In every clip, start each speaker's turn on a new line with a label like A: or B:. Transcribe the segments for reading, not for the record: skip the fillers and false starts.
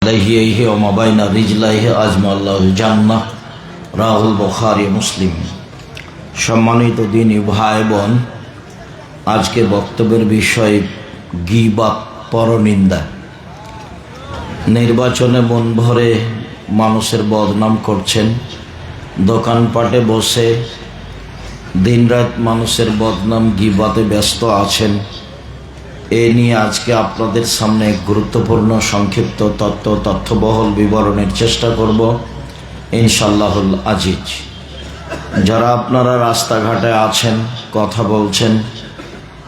A: লাইহি ওয়া মা বাইনা রিজলাইহি আজমাল্লাহুল জান্নাহ রাহুল বুখারী মুসলিম। সম্মানিত দিনী ভাই বোন, আজকে বক্তব্যের বিষয় গীবত, পরনিন্দা। নির্বাচনে মন ভরে মানুষের বদনাম করছেন, দোকানপাটে বসে দিনরাত মানুষের বদনাম গীবতে ব্যস্ত আছেন। এ নিয়ে আজকে আপনাদের সামনে গুরুত্বপূর্ণ সংক্ষিপ্ত তথ্যবহল বিবরণের চেষ্টা করব ইনশাআল্লাহুল আজিজ। যারা আপনারা রাস্তাঘাটে আছেন, কথা বলছেন,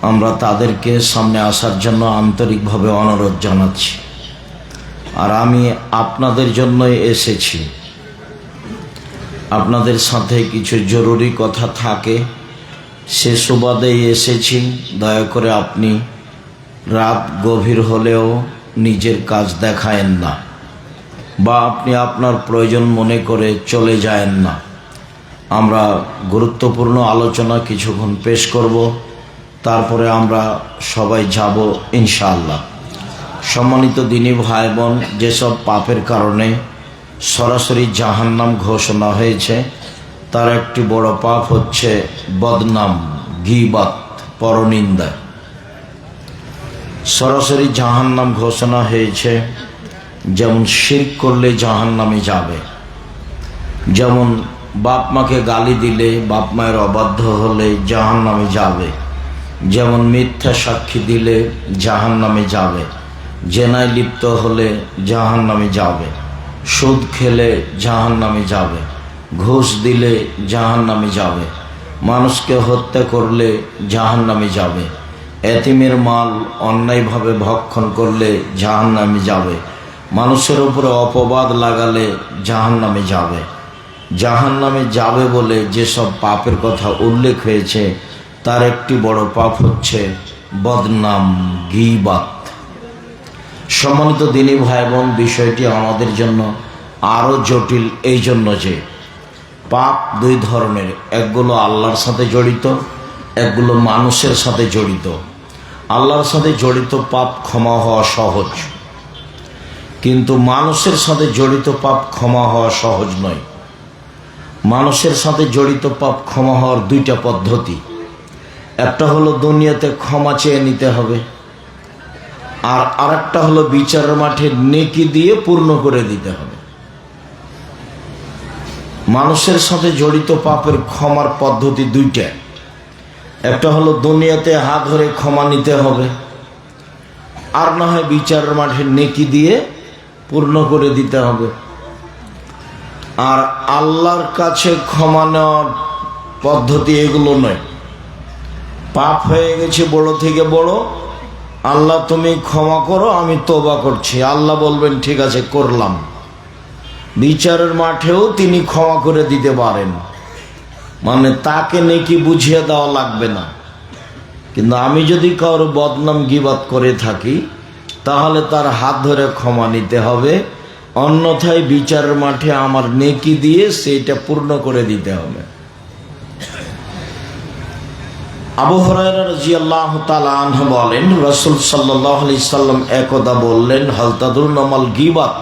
A: আমরা তাদেরকে সামনে আসার জন্য আন্তরিকভাবে অনুরোধ জানাচ্ছি। আর আমি আপনাদের জন্যই এসেছি। আপনাদের সাথে কিছু জরুরি কথা থাকে, সে সুবাদেই এসেছি। দয়া করে আপনি রাত গভীর হলেও নিজের কাজ দেখায়েন না, বা আপনি আপনার প্রয়োজন মনে করে চলে যায়েন না। আমরা গুরুত্বপূর্ণ আলোচনা কিছুক্ষণ পেশ করব, তারপরে আমরা সবাই যাব ইনশাআল্লাহ। সম্মানিত দিনী ভাই বোন, যেসব পাপের কারণে সরাসরি জাহান্নাম ঘোষণা হয়েছে, তার একটি বড় পাপ হচ্ছে বদনাম, গীবত, পরনিন্দা। সরাসরি জাহান্নাম ঘোষণা হয়েছে। যেমন শিরক করলে জাহান্নামে যাবে, যেমন বাপ মাকে গালি দিলে, বাপ মায়ের অবাধ্য হলে জাহান্নামে যাবে, যেমন মিথ্যা সাক্ষী দিলে জাহান্নামে যাবে, জেনায় লিপ্ত হলে জাহান্নামে যাবে, সুদ খেলে জাহান্নামে যাবে, ঘুষ দিলে জাহান্নামে যাবে, মানুষকে হত্যা করলে জাহান্নামে যাবে, এতিমের মাল অন্যায়ভাবে ভক্ষণ করলে জাহান্নামে যাবে, মানুষের উপরে অপবাদ লাগালে জাহান্নামে যাবে। জাহান্নামে যাবে বলে যেসব পাপের কথা উল্লেখ হয়েছে, তার একটি বড় পাপ হচ্ছে বদনাম, গীবত। সম্মানিত দিনী ভাই বোন, বিষয়টি আমাদের জন্য আরও জটিল এই জন্য যে পাপ দুই ধরনের, একগুলো আল্লাহর সাথে জড়িত, একগুলো মানুষের সাথে জড়িত। আল্লাহর সাথে জড়িত পাপ ক্ষমা হওয়া সহজ, কিন্তু মানুষের সাথে জড়িত পাপ ক্ষমা হওয়া সহজ নয়। মানুষের সাথে জড়িত পাপ ক্ষমা হওয়ার দুইটা পদ্ধতি। একটা হলো দুনিয়াতে ক্ষমা চেয়ে নিতে হবে, আর আরেকটা হলো বিচারের মাঠে নেকি দিয়ে পূর্ণ করে দিতে হবে। মানুষের সাথে জড়িত পাপের ক্ষমার পদ্ধতি দুইটা। একটা হলো দুনিয়াতে হাত ধরে ক্ষমা নিতে হবে, আর না হয় বিচারের মাঠে নেকি দিয়ে পূর্ণ করে দিতে হবে। আর আল্লাহর কাছে ক্ষমা নেওয়ার পদ্ধতি এগুলো নয়। পাপ হয়ে গেছে বড় থেকে বড়, আল্লাহ তুমি ক্ষমা করো, আমি তওবা করছি। আল্লাহ বলবেন ঠিক আছে, করলাম। বিচারের মাঠেও তিনি ক্ষমা করে দিতে পারেন, মানে তাকে নেকি বুঝিয়ে দেওয়া লাগবে না। কিন্তু আমি যদি কারো বদনাম গীবত করে থাকি, তাহলে তার হাত ধরে ক্ষমা নিতে হবে, অন্যথায় বিচারের মাঠে আমার নেকি দিয়ে সেটা পূর্ণ করে দিতে হবে। আবু হুরায়রা রাদিয়াল্লাহু তাআলা আনহু বলেন, রাসূল সাল্লাল্লাহু আলাইহি সাল্লাম একদা বললেন, হাল তাদরুনা মাল গীবত,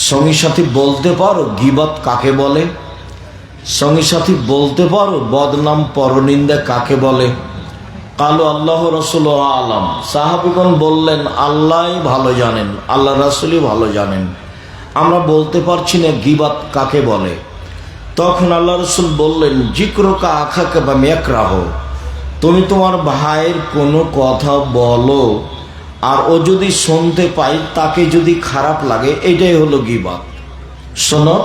A: সঙ্গী সাথী বলতে পারো গীবত কাকে বলে? সঙ্গী সাথী বলতে পারো বদনাম, পরনিন্দা কাকে বলে? কালু আল্লাহ রাসূল আলাম। সাহাবীগণ বললেন, আল্লাহই ভালো জানেন, আল্লাহ রাসূলই ভালো জানেন, আমরা বলতে পারছি না গীবত কাকে বলে। তখন আল্লাহ রাসূল বললেন, যিকরুকা আখাকে বা ইয়াকরাহ, তুমি তোমার ভাইয়ের কোনো কথা বলো, আর ও যদি শুনতে পাই তাকে যদি খারাপ লাগে, এটাই হলো গীবত। শোনো,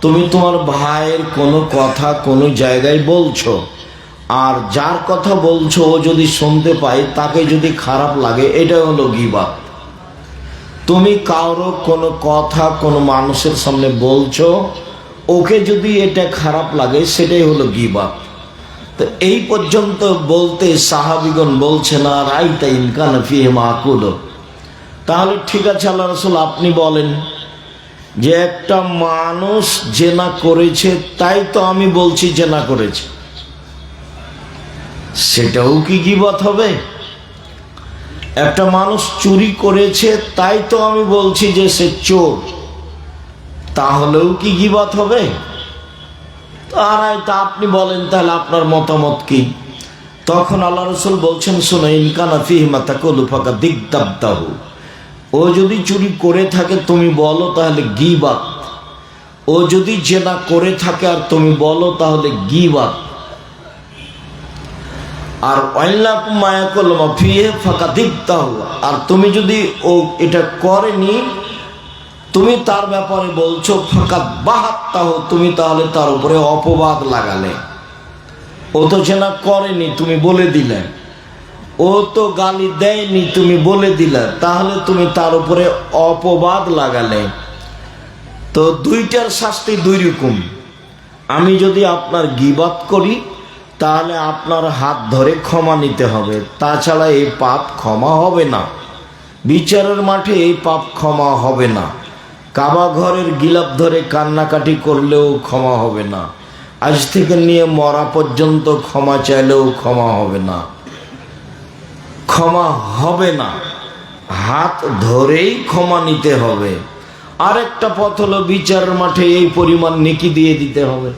A: তুমি তোমার ভাইয়ের কোনো কথা কোনো জায়গায় বলছো, আর যার কথা বলছো ও যদি শুনতে পায় তাকে যদি খারাপ লাগে, এটাই হলো গীবত। তুমি কারো কোনো কথা কোনো মানুষের সামনে বলছো, ওকে যদি এটা খারাপ লাগে, সেটাই হলো গীবত। তো এই পর্যন্ত বলতে সাহাবীগণ বলছে না, রাইতা ইনকান ফিহি মাকুল, তাহলে ঠিক আছে আল্লাহ রাসূল আপনি বলেন যে একটা মানুষ জেনা করেছে, তাই তো আমি বলছি জেনা করেছে, সেটাও কি গীবত হবে? একটা মানুষ চুরি করেছে তাই তো আমি বলছি যে সে চোর, তাহলেও কি গীবত হবে? আর তা আপনি বলেন তাহলে আপনার মতামত কি? তখন আল্লাহ রাসূল বলছেন, শোনো, ইনকানা ফিহি মা তাকুলু ফাকা দিগদাবতাহু, ও যদি চুরি করে থাকে তুমি বলো তাহলে গীবত, ও যদি জেনা করে থাকে আর তুমি বলো তাহলে গীবত। আর ওয়াইলাকুম মা ইয়াকুলু মা ফিহি ফাকা দিগতাহু, আর তুমি যদি ও এটা করেনি তুমি তার ব্যাপারে বলছো ফাকাত বাহাত্তাহু, তুমি তাহলে তার উপরে অপবাদ লাগালে। ও তো জেনা করেনি, তুমি বলে দিলে। ও তো গালি দেয়নি, তুমি বলে দিলে, তাহলে তুমি তার উপরে অপবাদ লাগালে। তো দুইটার শাস্তি দুই রকম। আমি যদি আপনার গীবত করি তাহলে আপনার হাত ধরে ক্ষমা নিতে হবে, তাছাড়া এই পাপ ক্ষমা হবে না। বিচারের মাঠে এই পাপ ক্ষমা হবে না। কাবা ঘরের গিলাপ ধরে কান্নাকাটি করলেও ক্ষমা হবে না। আজ থেকে নিয়ে মরা পর্যন্ত ক্ষমা চাইলেও ক্ষমা হবে না, ক্ষমা হবে না। হাত ধরেই ক্ষমা নিতে হবে। আরেকটা পথ হলো বিচারের মাঠে এই পরিমাণ নেকি দিয়ে দিতে হবে।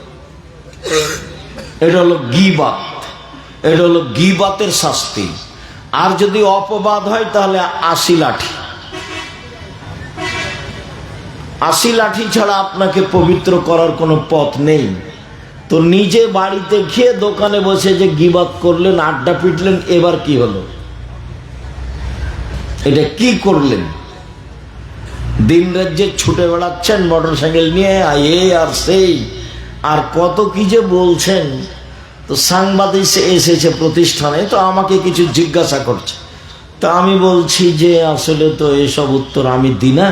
A: এটা হলো গীবত, এটা হলো গীবতের শাস্তি। আর যদি অপবাদ হয় তাহলে 80 লাঠি। 80 লাঠি ছাড়া আপনাকে পবিত্র করার কোনো পথ নেই। তো নিজে বাড়িতে খেয়ে দোকানে বসে যে গীবত করলেন, আড্ডা পিটলেন, এবার কি হলো? এটা কি করলেন? দিন রাজ্যে ছুটে বেড়াচ্ছেন মোটর সাইকেল নিয়ে, এই আর সেই আর কত কি যে বলছেন। তো সাংবাদিক এসেছে প্রতিষ্ঠানে, তো আমাকে কিছু জিজ্ঞাসা করছে। তো আমি বলছি যে আসলে তো এসব উত্তর আমি দিই না।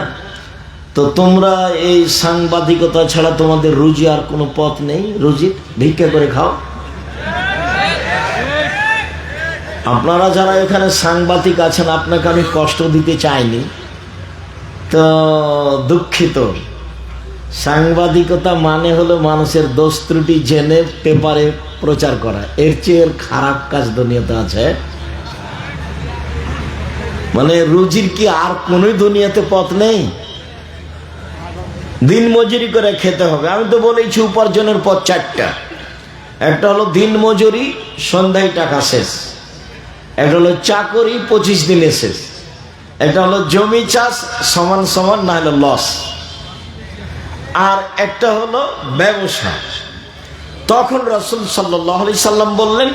A: তো তোমরা এই সাংবাদিকতা ছাড়া তোমাদের রুজি আর কোনো পথ নেই? রুজির ভিক্ষা করে খাও। আপনারা যারা এখানে সাংবাদিক আছেন, আপনাকে আমি কষ্ট দিতে চাইনি, তো দুঃখিত। সাংবাদিকতা মানে হলো মানুষের দোষ ত্রুটি জেনে পেপারে প্রচার করা। এর চেয়ে খারাপ কাজ দুনিয়াতে আছে? মানে রুজির কি আর কোন দুনিয়াতে পথ নেই? দিন মজুরি করে খেতে হবে। আমি তো বলেছি উপার্জনের পথ 4টা। একটা হলো দিন মজুরি, সন্ধ্যায় টাকা শেষ। একটা হলো চাকরি, 25 দিনে শেষ। একটা হলো জমি চাষ, সমান সমান না হলে লস। আর একটা হলো ব্যবসা। তখন রাসূল সাল্লাল্লাহু আলাইহি সাল্লাম বললেন,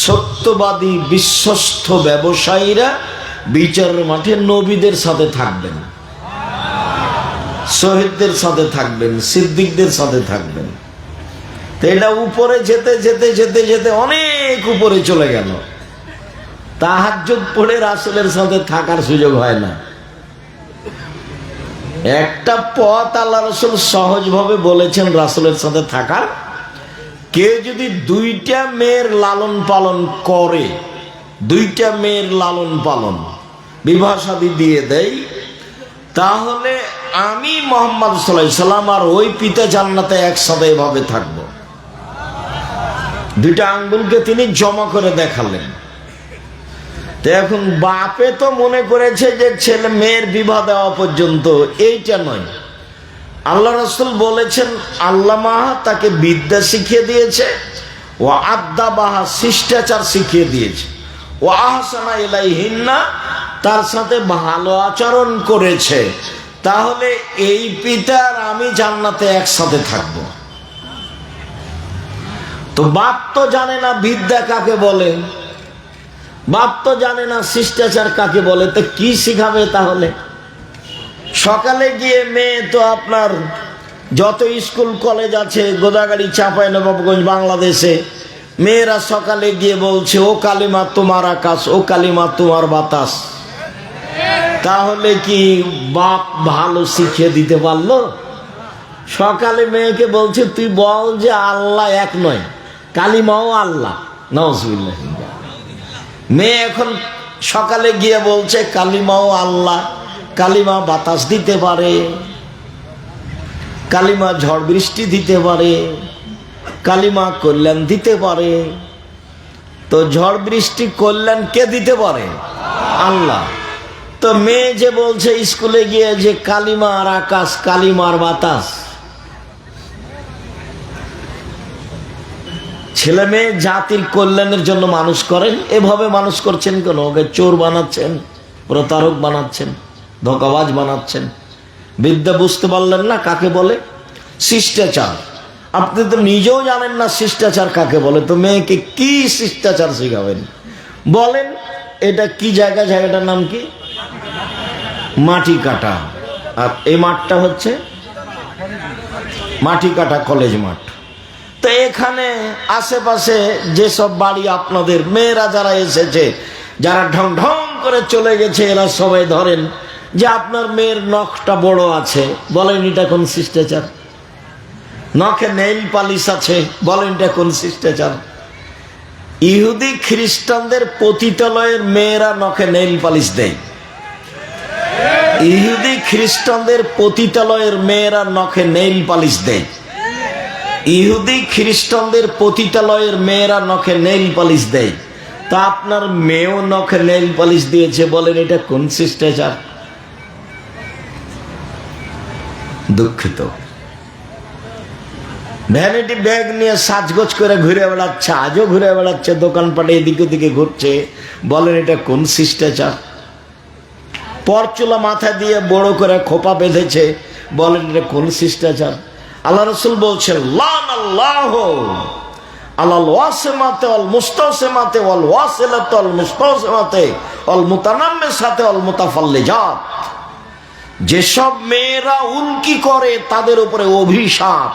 A: সত্যবাদী বিশ্বস্ত ব্যবসায়ীরা বিচারের মাঠে নবীদের সাথে থাকবেন, শহীদদের সাথে থাকবেন, সিদ্দিকদের সাথে থাকবেন। তো এটা উপরে যেতে যেতে যেতে যেতে অনেক উপরে চলে গেল। তাহাজ্জুদ পড়ে রাসূলের সাথে থাকার সুযোগ হয় না। একটা পথ আল্লাহ রাসূল সহজভাবে বলেছেন রাসূলের সাথে থাকার। কে যদি 2টা মেয়ের লালন পালন করে, 2টা মেয়ের লালন পালন বিবাহ শাদী দিয়ে দেয়, তাহলে আমি মুহাম্মদ সাল্লাল্লাহু আলাইহি সাল্লাম আর ওই পিতা জান্নাতে একসাথে এভাবে থাকবো। 2টা আঙ্গুলকে তিনি জমা করে দেখালেন। তো এখন বাপে তো মনে করেছে যে ছেলে মেয়ের বিবাহ দেওয়া পর্যন্ত, এইটা নয়। আল্লাহ রাসূল বলেছেন আল্লামা তাকে বিদ্যা শিখিয়ে দিয়েছে, ও আদ্দাবাহা শিষ্টাচার শিখিয়ে দিয়েছে, ও আহসানা ইলাইহিন্না তার সাথে ভালো আচরণ করেছে। তাহলে এই পিতা আর আমি জান্নাতে একসাথে থাকবো। তো বাপ তো জানে না বিদ্যা কাকে বলে, বাপ তো জানে না শিষ্টাচার কাকে বলে, তো কি শিখাবে তাহলে? সকালে গিয়ে মেয়ে তো আপনার যত স্কুল কলেজ আছে গোদাগাড়ি, চাঁপাইনবাবগঞ্জ, বাংলাদেশে মেয়েরা সকালে গিয়ে বলছে ও কালিমা তোমার আকাশ, ও কালিমা তোমার বাতাস। তাহলে কি বাপ ভালো শিখিয়ে দিতে পারলো? সকালে মেয়েকে বলছে তুই বল যে আল্লাহ এক নয়, কালিমাও আল্লাহ। নাউজুবিল্লাহ। মেয়ে এখন সকালে গিয়ে বলছে কালিমাও আল্লাহ, কালিমা বাতাস দিতে পারে, কালিমা ঝড় বৃষ্টি দিতে পারে, কালিমা কল্যাণ দিতে পারে। তো ঝড় বৃষ্টি কল্যাণ কে দিতে পারে? আল্লাহ। তো মেয়ে যে বলছে স্কুলে গিয়ে যে কালিমার আকাশ কালিমার বাতাস, ছেলে মেয়ে জাতির কল্যাণের জন্য মানুষ করেন, এভাবে মানুষ করছেন কেন? ওকে চোর বানাচ্ছেন, প্রতারক বানাচ্ছেন, ধোঁকাবাজ বানাচ্ছেন। বিদ্যা বুঝতে পারলেন না কাকে বলে? শিষ্টাচার। আপনি তো নিজেও জানেন না শিষ্টাচার কাকে বলে, তো মেয়েকে কি শিষ্টাচার শিখাবেন? বলেন এটা কি জায়গা, জায়গাটার নাম কি? মাটি কাটা। আর এই মাঠটা হচ্ছে মাটি কাটা কলেজ মাঠ। তো এখানে আশেপাশে যেসব বাড়ি আপনাদের মেয়েরা যারা এসেছে, যারা ঢং ঢং করে চলে গেছে, এরা সবাই ধরেন যে আপনার মেয়ের নখটা বড় আছে, বলেন এটা কোন শিষ্টাচার? নখে নেইল পালিশ আছে, বলেন এটা কোন শিষ্টাচার? ইহুদি খ্রিস্টানদের পতিতালয়ের মেয়েরা নখে নেইল পালিশ দেয়। ইহুদি খ্রিস্টানদের পতিতালয়ের মেয়েরা নখে নেইল পালিশ দেয়। ইহুদি খ্রিস্টানদের পতিতালয়ের মেয়েরা নখে নেইল পালিশ দেয়। তা আপনার মেয়েও নখে নেইল পালিশ দিয়েছে, বলেন এটা কোন শিষ্টাচার? দুঃখিত। ভ্যানিটি ব্যাগ নিয়ে সাজগোজ করে ঘুরে বেড়াচ্ছে, আজও ঘুরে বেড়াচ্ছে, দোকানপাটে এদিকে ওদিকে ঘুরছে, বলেন এটা কোন শিষ্টাচার? পরচুলা মাথা দিয়ে বড় করে খোপা বেঁধেছে, বলেন এটা কোন শিষ্টাচার? আল্লাহ রাসূল বলছেন লান আল্লাহ আলাল ওয়াসিমাতে ওয়াল মুস্তাসিমাতে ওয়াল ওয়াসিলাতে ওয়াল মুস্তাসিমাতে ওয়াল মুতানাম্মিসাতে ওয়াল মুতাফাল্লিজাত। যেসব মেয়েরা উল্কি করে তাদের উপরে অভিশাপ,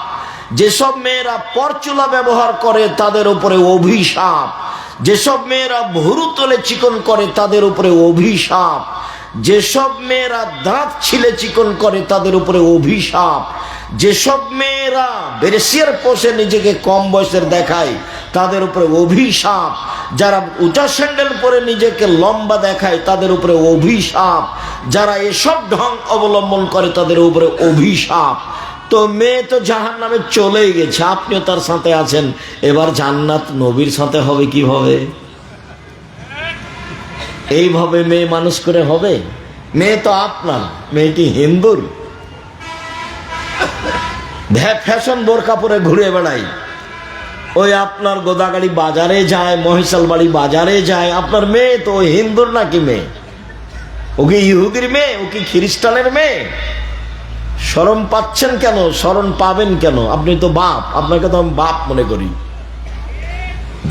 A: যেসব মেয়েরা পরচুলা ব্যবহার করে তাদের উপরে অভিশাপ, যেসব মেয়েরা ভুরু তোলে চিকন করে তাদের উপরে অভিশাপ, যেসব মেয়েরা দাঁত ছিলে চিকন করে তাদের উপরে অভিশাপ, যেসব মেয়েরা বেরেসিয়ার পোষে নিজেকে কম বয়সের দেখায় তাদের উপরে অভিশাপ, যারা উঁচা স্যান্ডেল পরে নিজেকে লম্বা দেখায় তাদের উপরে অভিশাপ, যারা এসব ঢং অবলম্বন করে তাদের উপরে অভিশাপ। তো মেয়ে তো জাহান্নামে চলেই গেছে, আপনিও তার সাথে আছেন, এবার জান্নাত নবীর সাথে হবে কিভাবে? এইভাবে মেয়ে মানুষ করে হবে? মেয়ে তো আপনার, মেয়েটি হিন্দুর। ফ্যাশন বোরকা পরে ঘুরে বেড়াই, ওই আপনার গোদাগাড়ি বাজারে যায়, মহিষাল বাড়ি বাজারে যায়। আপনার মেয়ে তো হিন্দুর নাকি মেয়ে? ও কি ইহুদির মেয়ে? ও কি খ্রিস্টানের মেয়ে? শরম পাচ্ছেন কেন? শরম পাবেন কেন? আপনি তো বাপ, আপনাকে তো আমি বাপ মনে করি।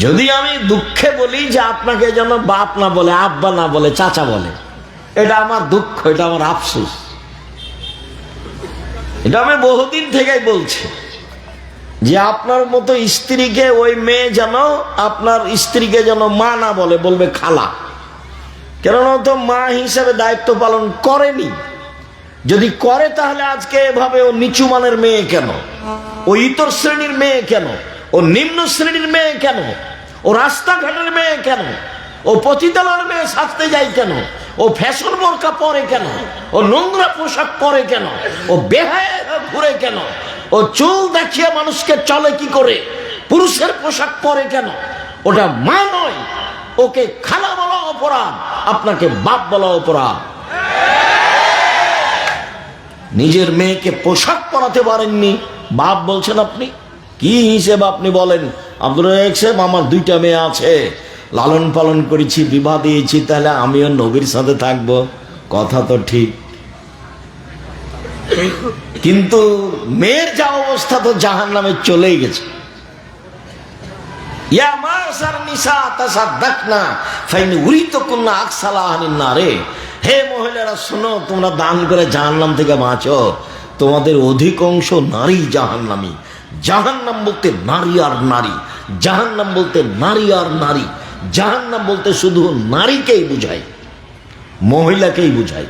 A: যদি আমি দুঃখে বলি যে আপনাকে যেন বাপ না বলে, আব্বা না বলে, চাচা বলে, এটা আমার দুঃখ, এটা আমার আফসোস। এটা আমি বহুদিন থেকেই বলছি যে আপনার মতো স্ত্রীকে ওই মেয়ে যেন আপনার স্ত্রীকে যেন মা না বলে, বলবে খালা। কেননা তো মা হিসেবে দায়িত্ব পালন করেনি। যদি করে তাহলে আজকে এভাবে ও নিচু মানের মেয়ে কেন? ও ইতর শ্রেণীর মেয়ে কেন? ও নিম্ন শ্রেণীর মেয়ে কেন? ও রাস্তাঘাটের মেয়ে কেন? ও পতিতালয়ের মেয়ে সাজতে যায় কেন? ও ফ্যাশন বোরকা পরে কেন? ও নোংরা পোশাক পরে কেন? ও বেহায়া ঘুরে কেন? ও চুল দেখিয়ে মানুষকে চলে কি করে? পুরুষের পোশাক পরে কেন? ওটা মা নয়, ওকে খালা বলা অপরাধ, আপনাকে বাপ বলা অপরাধ। নিজের মেয়েকে পোশাক পরাতে পারেননি, বাপ বলছেন আপনি? কি হিসেবে আপনি বলেন? আব্দুর রাজ্জাক সাহেব, আমার দুইটা মেয়ে আছে, লালন পালন করেছি, বিবাহ দিয়েছি, তাহলে আমিও নবীর সাথে থাকবো। কথা তো ঠিক, কিন্তু মেয়ের যা অবস্থা তো জাহান্নামে চলেই গেছে। ইয়া মাসার নিসা তাসাদদাকনা ফাইন উরিতুকুন্না আকসালাহানিন নারে। হে মহিলারা শোনো, তোমরা দান করে জাহান্নাম থেকে বাঁচো। তোমাদের অধিকাংশ নারী জাহান্নামী। জাহান্নাম বলতে নারী আর নারী, জাহান্নাম বলতে নারী আর নারী, জাহান্নাম বলতে শুধু নারীকেই বুঝায়, মহিলাকেই বুঝায়।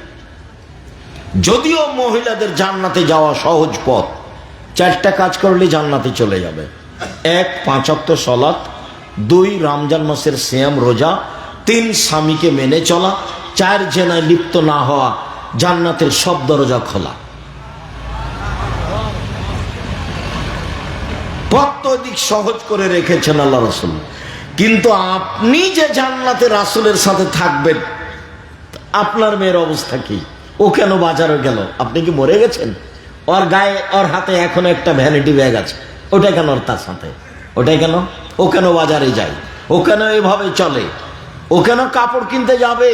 A: যদিও মহিলাদের জান্নাতে যাওয়া সহজ পথ, 4টা কাজ করলে জান্নাতে চলে যাবে। 1, 5 ওয়াক্ত সালাত, 2, রমজান মাসের সিয়াম রোজা, 3, স্বামীকে মেনে চলা, 4, জেনায় লিপ্ত না হওয়া। জান্নাতের সব দরজা খোলা। পথ অধিক সহজ করে রেখেছেন আল্লাহ রাসূল। কিন্তু আপনি যে জান্নাতে রাসূলের সাথে থাকবেন, আপনার মেয়ের অবস্থা কি? ও কেন বাজারে গেল? আপনি কি মরে গেছেন? ওর গায়ে, ওর হাতে এখনো একটা ভ্যানিটি ব্যাগ আছে, ওটা কেন ওর তার সাথে? ওটাই কেন? ও কেন বাজারে যায়? ও কেন এভাবে চলে? ও কেন কাপড় কিনতে যাবে?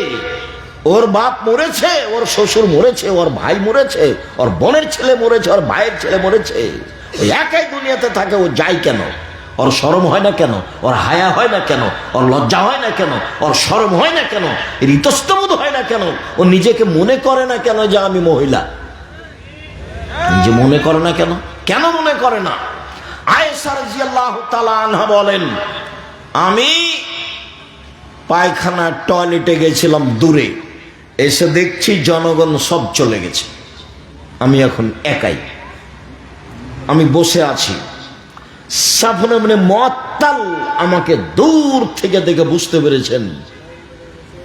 A: ওর বাপ মরেছে, ওর শ্বশুর মরেছে, ওর ভাই মরেছে, ওর বোনের ছেলে মরেছে, ওর ভাইয়ের ছেলে মরেছে, ওই একাই দুনিয়াতে থাকে, ও যায় কেন? ওর শরম হয় না কেন? ওর হায়া হয় না কেন? ওর লজ্জা হয় না কেন? ওর শরম হয় না কেন? এর ইতস্তবোধ হয় না কেন? ও নিজেকে মনে করে না কেন যে আমি মহিলা? নিজে মনে করে না কেন? কেন মনে করে না? আয়েশা রাদিয়াল্লাহু তাআলা আনহা বলেন, আমি পায়খানা টয়লেটে গেছিলাম দূরে, এসে দেখছি জনগণ সব চলে গেছে, আমি এখন একাই, আমি বসে আছি। সাফনে মানে মুআত্তাল আমাকে দূর থেকে দেখে বুঝতে পেরেছেন।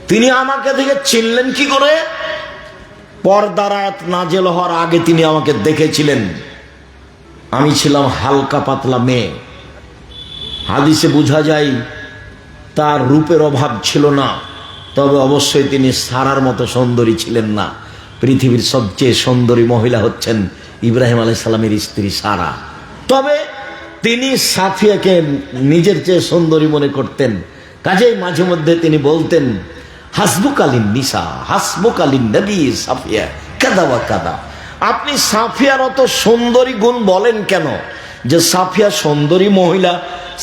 A: তিনি আমাকে দেখে চিনলেন কি করে? পর্দার আয়াত নাজেল হওয়ার আগে তিনি আমাকে দেখেছিলেন। আমি ছিলাম হালকা পাতলা মেয়ে। হাদিসে বোঝা যায় তার রূপের অভাব ছিল না, তবে অবশ্যই তিনি সারার মতো সুন্দরী ছিলেন না। পৃথিবীর সবচেয়ে সুন্দরী মহিলা হচ্ছেন ইব্রাহিম আলাইহিস সালামের স্ত্রী সারা। তবে তিনি সাফিয়াকে নিজের চেয়ে সুন্দরী মনে করতেন। কাজেই মাঝে মধ্যে তিনি বলতেন, হাসবুকালিন নিসা হাসবুকালিন নবী সাফিয়া কাদা ওয়া কাদা। আপনি সাফিয়ার অত সুন্দরী গুণ বলেন কেন? যে সাফিয়া সুন্দরী মহিলা,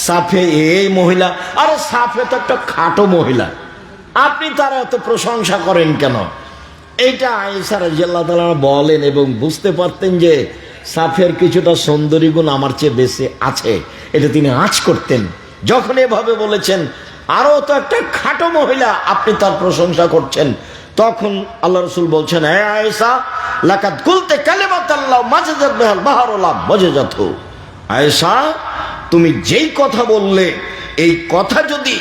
A: সাফিয়া এই মহিলা, আরে সাফিয়া তো একটা খাটো মহিলা, আপনি তার এত প্রশংসা করেন কেন? এইটা আয়েশা রাদিয়াল্লাহু তাআলা বলেন, এবং বুঝতে পারতেন যে সাফিয়ার কিছুটা সুন্দরী গুণ আমার চেয়ে বেশি আছে, এটা তিনি আঁচ করতেন। যখন এভাবে বলেছেন, আরো তো একটা খাটো মহিলা, আপনি তার প্রশংসা করছেন, তখন আল্লাহ রাসূল বলছেন, হে আয়েশা, লাকাদ কুলতে কালিমাতাল্লাহ মাজাজাত বিহাল বাহরুল্লাহ মাজাজাতহু। আয়েশা, তুমি যেই কথা বললে, এই কথা যদি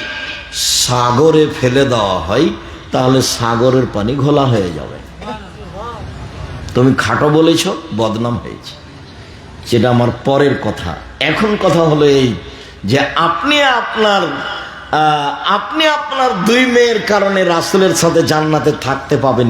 A: সাগরে ফেলে দেওয়া হয় তাহলে সাগরের পানি ঘোলা হয়ে যাবে। তুমি খাটো বলেছ, বদনাম হয়েছে, সেটা আমার পরের কথা। এখন কথা হলো এই যে আপনি আপনার দুই মেয়ের কারণে রাসূলের সাথে জান্নাতে থাকতে পাবেন।